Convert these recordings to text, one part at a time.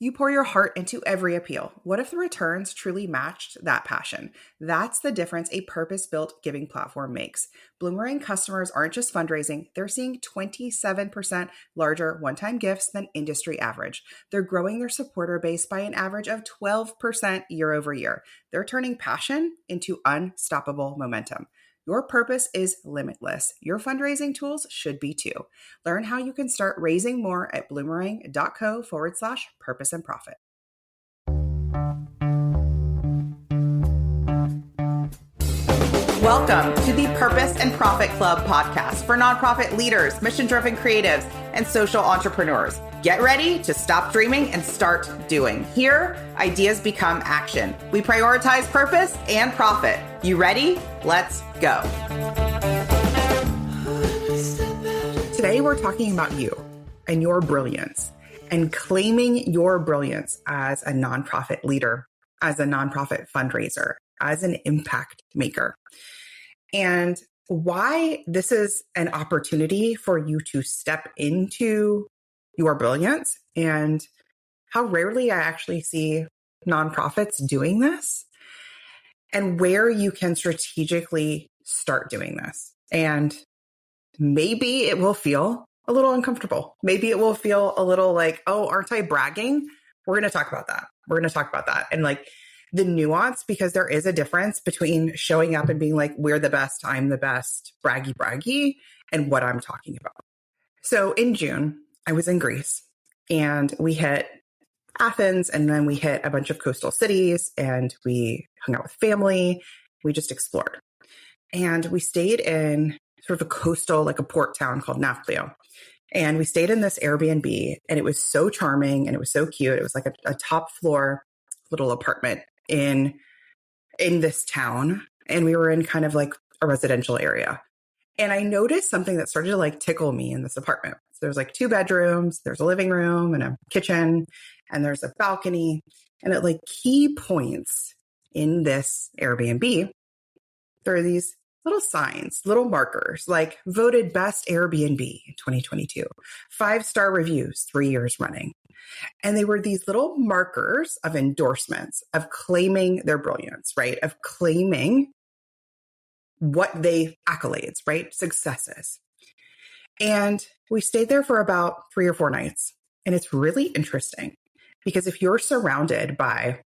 You pour your heart into every appeal. What if the returns truly matched that passion? That's the difference a purpose-built giving platform makes. Bloomerang customers aren't just fundraising, they're seeing 27% larger one-time gifts than industry average. They're growing their supporter base by an average of 12% year over year. They're turning passion into unstoppable momentum. Your purpose is limitless. Your fundraising tools should be too. Learn how you can start raising more at bloomerang.co/purpose and profit. Welcome to the Purpose and Profit Club podcast for nonprofit leaders, mission-driven creatives, and social entrepreneurs. Get ready to stop dreaming and start doing. Here, ideas become action. We prioritize purpose and profit. You ready? Let's go. Today, we're talking about you and your brilliance and claiming your brilliance as a nonprofit leader, as a nonprofit fundraiser, as an impact maker, and why this is an opportunity for you to step into your brilliance and how rarely I actually see nonprofits doing this and where you can strategically start doing this. And maybe it will feel a little uncomfortable. Maybe it will feel a little like, oh, aren't I bragging? We're going to talk about that. And like the nuance, because there is a difference between showing up and being like, we're the best, I'm the best, braggy, and what I'm talking about. So in June, I was in Greece and we hit Athens and then we hit a bunch of coastal cities and we hung out with family. We just explored. And we stayed in sort of a coastal, like a port town called Nafplio. And we stayed in this Airbnb and it was so charming and it was so cute. It was like a top floor little apartment in this town. And we were in kind of like a residential area. And I noticed something that started to like tickle me in this apartment. So there's like 2 bedrooms, there's a living room and a kitchen, and there's a balcony. And at like key points in this Airbnb, there are these little signs, little markers, like voted best Airbnb in 2022, 5-star reviews, 3 years running. And they were these little markers of endorsements, of claiming their brilliance, right? Of claiming what they accolades, right? Successes. And we stayed there for about 3 or 4 nights. And it's really interesting because if you're surrounded by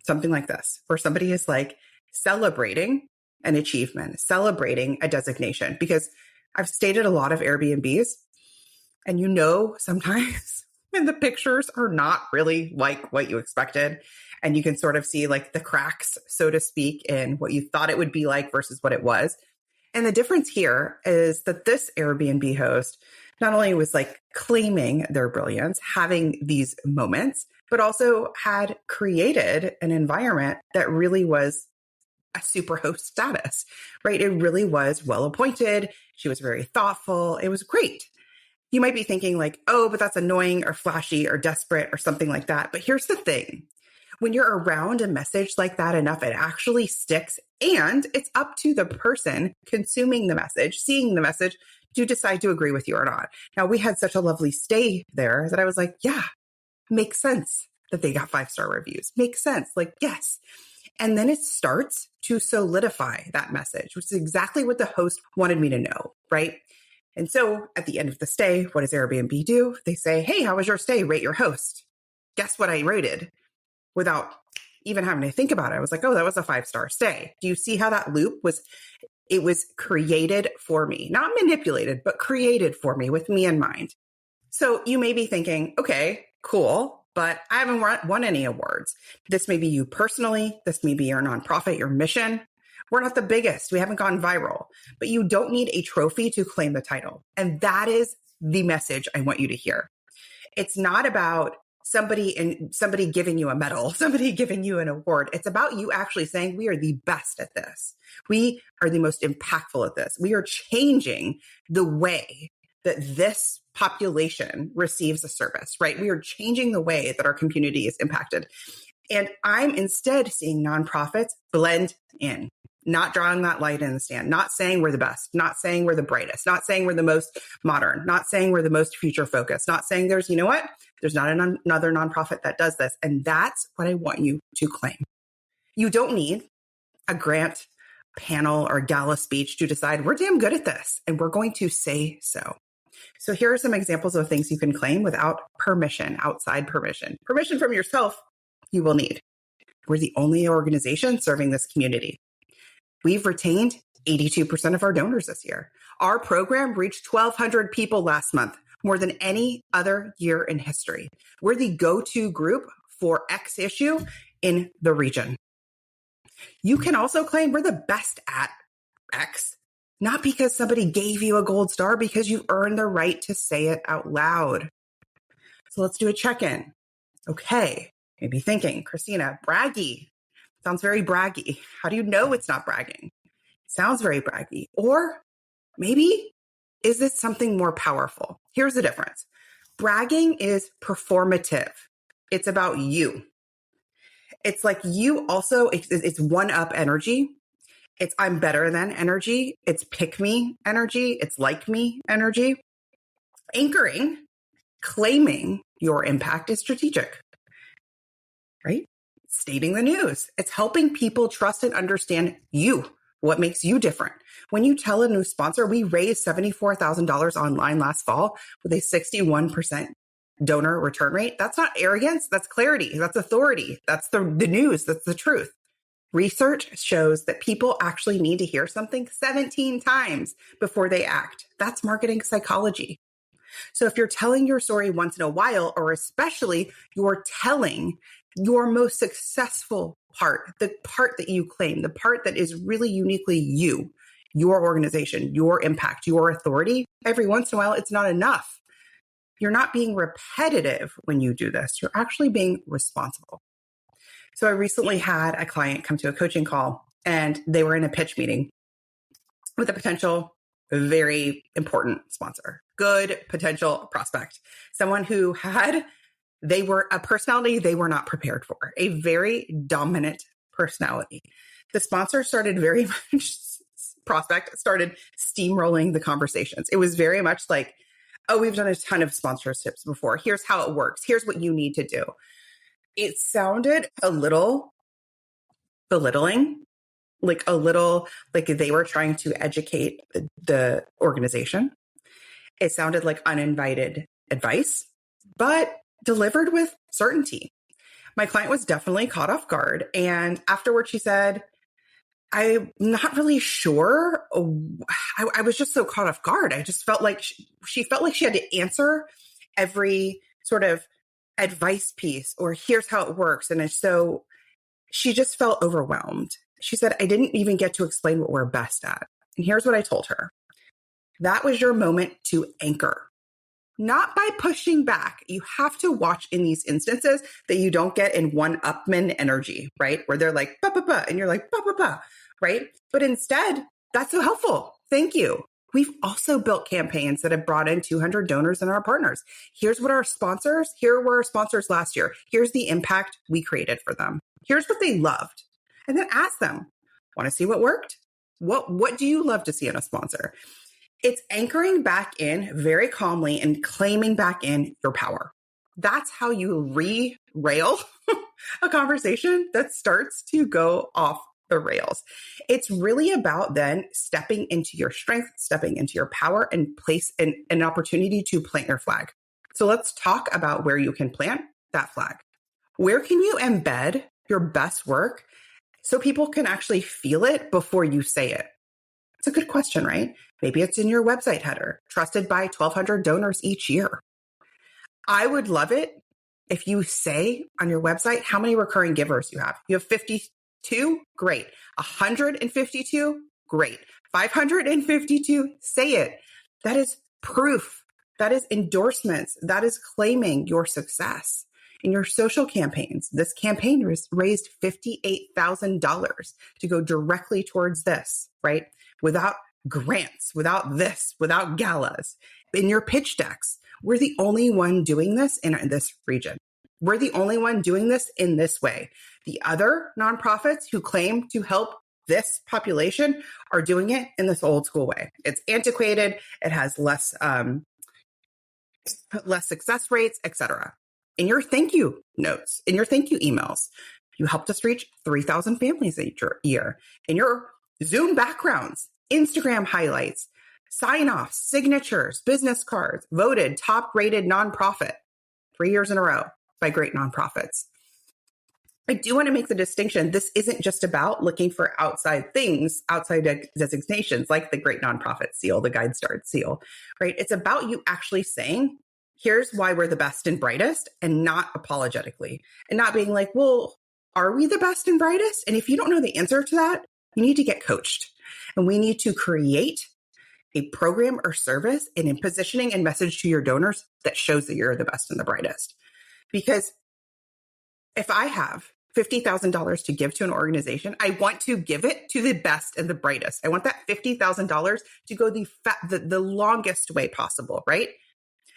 something like this, where somebody is like celebrating an achievement, celebrating a designation, because I've stayed at a lot of Airbnbs and sometimes when the pictures are not really like what you expected and you can sort of see like the cracks, so to speak, in what you thought it would be like versus what it was. And the difference here is that this Airbnb host not only was like claiming their brilliance, having these moments, but also had created an environment that really was a super host status, right? It really was well appointed. She was very thoughtful. It was great. You might be thinking like, oh, but that's annoying or flashy or desperate or something like that. But here's the thing. When you're around a message like that enough, it actually sticks. And it's up to the person consuming the message, seeing the message, to decide to agree with you or not. Now, we had such a lovely stay there that I was like, yeah, makes sense that they got 5-star reviews. Makes sense. Like, yes. And then it starts to solidify that message, which is exactly what the host wanted me to know, right? And so at the end of the stay, what does Airbnb do? They say, hey, how was your stay? Rate your host. Guess what I rated? Without even having to think about it. I was like, oh, that was a 5-star stay. Do you see how that loop was? It was created for me, not manipulated, but created for me with me in mind. So you may be thinking, okay, cool, but I haven't won any awards. This may be you personally. This may be your nonprofit, your mission. We're not the biggest. We haven't gone viral, but you don't need a trophy to claim the title. And that is the message I want you to hear. It's not about somebody giving you a medal, somebody giving you an award. It's about you actually saying, we are the best at this. We are the most impactful at this. We are changing the way that this population receives a service, right? We are changing the way that our community is impacted. And I'm instead seeing nonprofits blend in. not drawing that light in the sand, not saying we're the best, not saying we're the brightest, not saying we're the most modern, not saying we're the most future focused, not saying there's, you know what? There's not another nonprofit that does this. And that's what I want you to claim. You don't need a grant panel or gala speech to decide we're damn good at this and we're going to say so. So here are some examples of things you can claim without permission, outside permission. Permission from yourself, you will need. We're the only organization serving this community. We've retained 82% of our donors this year. Our program reached 1,200 people last month, more than any other year in history. We're the go-to group for X issue in the region. You can also claim we're the best at X, not because somebody gave you a gold star, because you've earned the right to say it out loud. So let's do a check-in. Okay, maybe thinking, Christina, braggy. Sounds very braggy. How do you know it's not bragging? Sounds very braggy. Or maybe, is this something more powerful? Here's the difference. Bragging is performative. It's about you. It's like you also, it's one-up energy. It's I'm better than energy. It's pick me energy. It's like me energy. Anchoring, claiming your impact is strategic, right? Stating the news. It's helping people trust and understand you, what makes you different. When you tell a new sponsor, we raised $74,000 online last fall with a 61% donor return rate. That's not arrogance. That's clarity. That's authority. That's the news. That's the truth. Research shows that people actually need to hear something 17 times before they act. That's marketing psychology. So if you're telling your story once in a while, or especially you're telling your most successful part, the part that you claim, the part that is really uniquely you, your organization, your impact, your authority, every once in a while, it's not enough. You're not being repetitive when you do this. You're actually being responsible. So I recently had a client come to a coaching call, and they were in a pitch meeting with a potential very important sponsor, good potential prospect, someone who they were a personality they were not prepared for, a very dominant personality. The sponsor started very much, prospect started steamrolling the conversations. It was very much like, oh, we've done a ton of sponsorships before. Here's how it works. Here's what you need to do. It sounded a little belittling, like a little like they were trying to educate the organization. It sounded like uninvited advice, but delivered with certainty. My client was definitely caught off guard. And afterwards, she said, I'm not really sure. I was just so caught off guard. I just felt like she felt like she had to answer every sort of advice piece, or here's how it works. And so she just felt overwhelmed. She said, I didn't even get to explain what we're best at. And here's what I told her. That was your moment to anchor, not by pushing back. You have to watch in these instances that you don't get in one-upman energy, right? Where they're like, ba, ba, ba, and you're like, ba, ba, ba, right? But instead, that's so helpful. Thank you. We've also built campaigns that have brought in 200 donors and our partners. Here were our sponsors last year. Here's the impact we created for them. Here's what they loved. And then ask them, want to see what worked? What do you love to see in a sponsor? It's anchoring back in very calmly and claiming back in your power. That's how you re-rail a conversation that starts to go off the rails. It's really about then stepping into your strength, stepping into your power, and place an opportunity to plant your flag. So let's talk about where you can plant that flag. Where can you embed your best work so people can actually feel it before you say it? It's a good question, right? Maybe it's in your website header, trusted by 1,200 donors each year. I would love it if you say on your website how many recurring givers you have. You have 52? Great. 152? Great. 552? Say it. That is proof. That is endorsements. That is claiming your success. In your social campaigns, this campaign raised $58,000 to go directly towards this, right? Without grants, without this, without galas. In your pitch decks, we're the only one doing this in this region. We're the only one doing this in this way. The other nonprofits who claim to help this population are doing it in this old school way. It's antiquated. It has less success rates, etc. In your thank you notes, in your thank you emails, you helped us reach 3,000 families each year. In your Zoom backgrounds, Instagram highlights, sign-offs, signatures, business cards, voted top-rated nonprofit 3 years in a row by great nonprofits. I do want to make the distinction. This isn't just about looking for outside things, outside designations like the Great Nonprofit Seal, the GuideStar Seal, right? It's about you actually saying, here's why we're the best and brightest, and not apologetically, and not being like, well, are we the best and brightest? And if you don't know the answer to that, you need to get coached. And we need to create a program or service and in positioning and message to your donors that shows that you're the best and the brightest. Because if I have $50,000 to give to an organization, I want to give it to the best and the brightest. I want that $50,000 to go the longest way possible, right?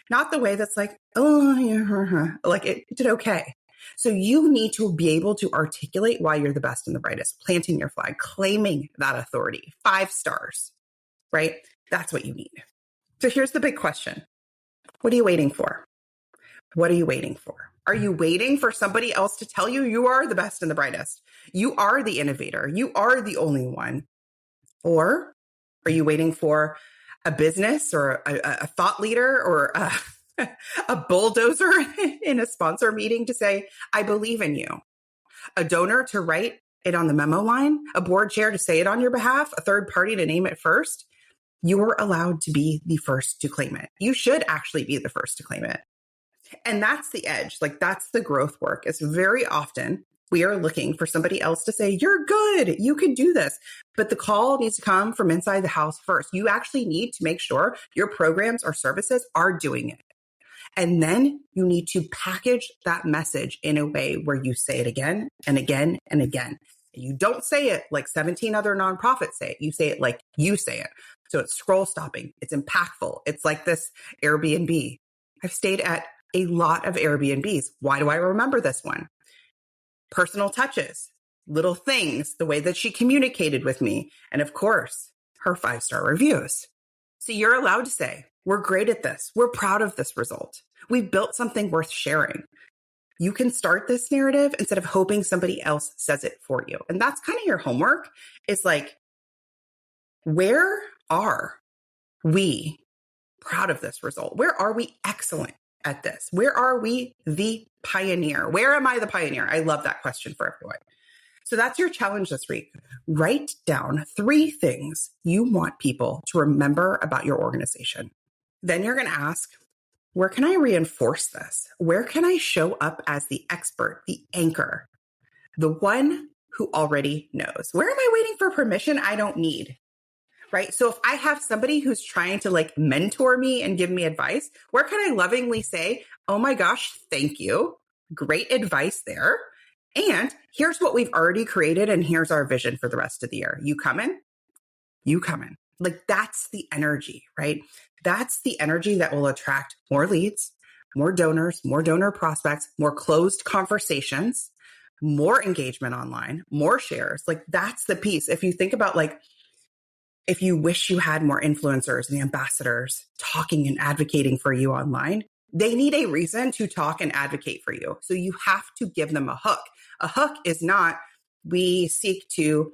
Not the way that's like, oh, yeah, like it did okay. So you need to be able to articulate why you're the best and the brightest, planting your flag, claiming that authority, 5 stars, right? That's what you need. So here's the big question. What are you waiting for? What are you waiting for? Are you waiting for somebody else to tell you you are the best and the brightest? You are the innovator. You are the only one. Or are you waiting for a business or a thought leader or a bulldozer in a sponsor meeting to say, I believe in you? A donor to write it on the memo line, a board chair to say it on your behalf, a third party to name it first? You are allowed to be the first to claim it. You should actually be the first to claim it. And that's the edge. Like that's the growth work. It's very often we are looking for somebody else to say, you're good, you can do this. But the call needs to come from inside the house first. You actually need to make sure your programs or services are doing it. And then you need to package that message in a way where you say it again and again and again. You don't say it like 17 other nonprofits say it. You say it like you say it. So it's scroll stopping. It's impactful. It's like this Airbnb. I've stayed at a lot of Airbnbs. Why do I remember this one? Personal touches, little things, the way that she communicated with me, and of course, her 5-star reviews. So you're allowed to say, we're great at this. We're proud of this result. We've built something worth sharing. You can start this narrative instead of hoping somebody else says it for you. And that's kind of your homework. It's like, where are we proud of this result? Where are we excellent at this? Where are we the pioneer? Where am I the pioneer? I love that question for everyone. So that's your challenge this week. Write down 3 things you want people to remember about your organization. Then you're going to ask, where can I reinforce this? Where can I show up as the expert, the anchor, the one who already knows? Where am I waiting for permission I don't need? Right? So if I have somebody who's trying to like mentor me and give me advice, where can I lovingly say, oh my gosh, thank you. Great advice there. And here's what we've already created. And here's our vision for the rest of the year. You coming? You coming? Like that's the energy, right? That's the energy that will attract more leads, more donors, more donor prospects, more closed conversations, more engagement online, more shares. Like that's the piece. If you think about like, if you wish you had more influencers and ambassadors talking and advocating for you online, they need a reason to talk and advocate for you. So you have to give them a hook. A hook is not, we seek to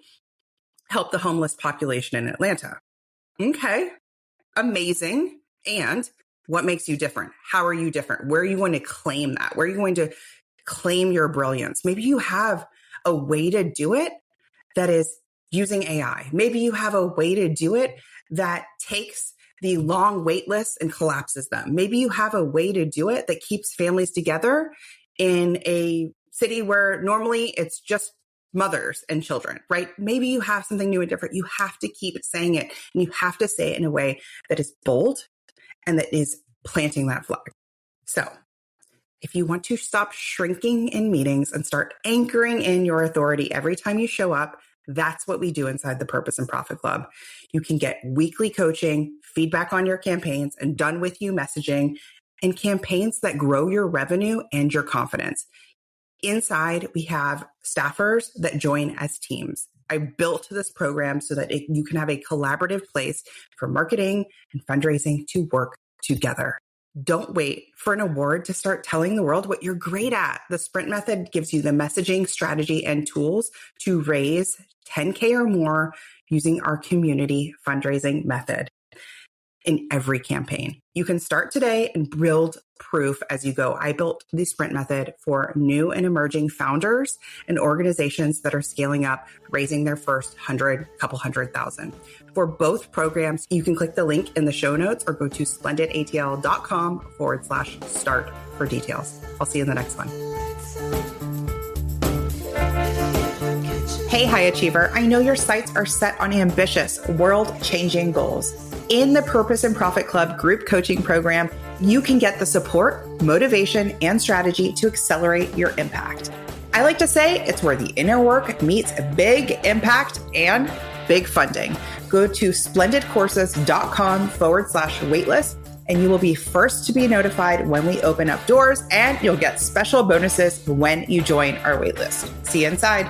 help the homeless population in Atlanta. Okay, amazing. And what makes you different? How are you different? Where are you going to claim that? Where are you going to claim your brilliance? Maybe you have a way to do it that is using AI. Maybe you have a way to do it that takes the long wait lists and collapses them. Maybe you have a way to do it that keeps families together in a city where normally it's just mothers and children, right? Maybe you have something new and different. You have to keep saying it, and you have to say it in a way that is bold and that is planting that flag. So if you want to stop shrinking in meetings and start anchoring in your authority every time you show up, that's what we do inside the Purpose and Profit Club. You can get weekly coaching, feedback on your campaigns, and done with you messaging, and campaigns that grow your revenue and your confidence. Inside, we have staffers that join as teams. I built this program so that you can have a collaborative place for marketing and fundraising to work together. Don't wait for an award to start telling the world what you're great at. The Sprint method gives you the messaging, strategy, and tools to raise 10K or more using our community fundraising method in every campaign. You can start today and build proof as you go. I built the Sprint method for new and emerging founders and organizations that are scaling up, raising their first couple hundred thousand. For both programs, you can click the link in the show notes or go to splendidatl.com/start for details. I'll see you in the next one. Hey, high achiever. I know your sights are set on ambitious, world-changing goals. In the Purpose and Profit Club group coaching program, you can get the support, motivation, and strategy to accelerate your impact. I like to say it's where the inner work meets big impact and big funding. Go to splendidcourses.com/waitlist and you will be first to be notified when we open up doors, and you'll get special bonuses when you join our waitlist. See you inside.